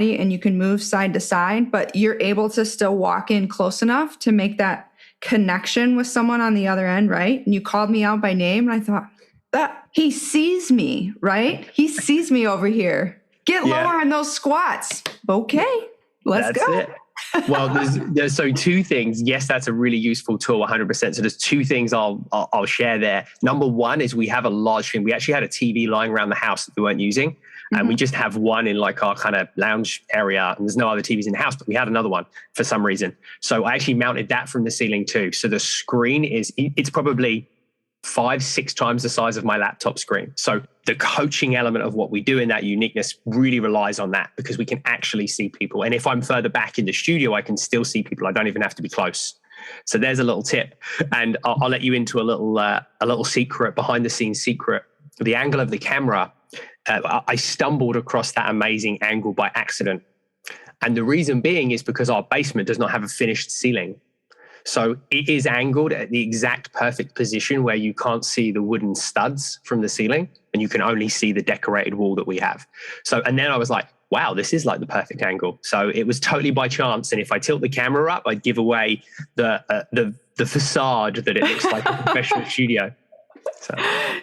and you can move side to side, but you're able to still walk in close enough to make that connection with someone on the other end, right? And you called me out by name, and I thought, that he sees me, right? He sees me over here. Get lower on those squats. Okay, let's go. It. Well, there's so two things. Yes, that's a really useful tool, 100%. So there's two things I'll share there. Number one is we have a large screen. We actually had a TV lying around the house that we weren't using. And we just have one in like our kind of lounge area. And there's no other TVs in the house, but we had another one for some reason. So I actually mounted that from the ceiling too. So the screen it's probably 5-6 times the size of my laptop screen. So the coaching element of what we do in that uniqueness really relies on that, because we can actually see people. And if I'm further back in the studio, I can still see people. I don't even have to be close. So there's a little tip. And I'll let you into a little secret, behind the scenes secret. The angle of the camera, I stumbled across that amazing angle by accident. And the reason being is because our basement does not have a finished ceiling. So it is angled at the exact perfect position where you can't see the wooden studs from the ceiling and you can only see the decorated wall that we have. So, and then I was like, wow, this is like the perfect angle. So it was totally by chance. And if I tilt the camera up, I'd give away the facade that it looks like a professional studio. So.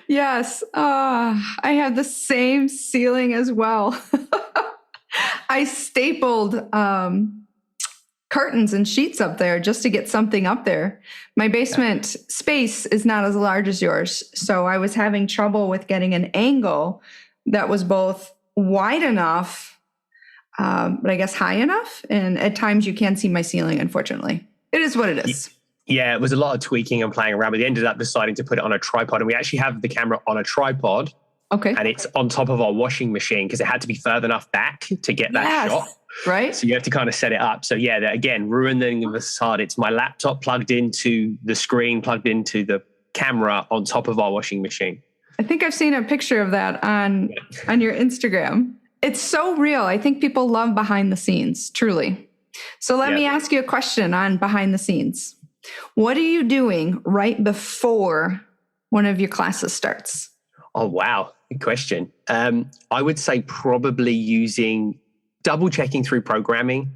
Yes. I have the same ceiling as well. I stapled curtains and sheets up there just to get something up there. My basement space is not as large as yours. So I was having trouble with getting an angle that was both wide enough, but I guess high enough. And at times you can see my ceiling, unfortunately. It is what it is. Yeah, it was a lot of tweaking and playing around. We ended up deciding to put it on a tripod, and we actually have the camera on a tripod. Okay. And it's on top of our washing machine because it had to be further enough back to get that shot. Right. So you have to kind of set it up. So yeah, again, ruining the facade. It's my laptop plugged into the screen, plugged into the camera on top of our washing machine. I think I've seen a picture of that on your Instagram. It's so real. I think people love behind the scenes, truly. So let me ask you a question on behind the scenes. What are you doing right before one of your classes starts? Oh, wow. Good question. I would say probably double checking through programming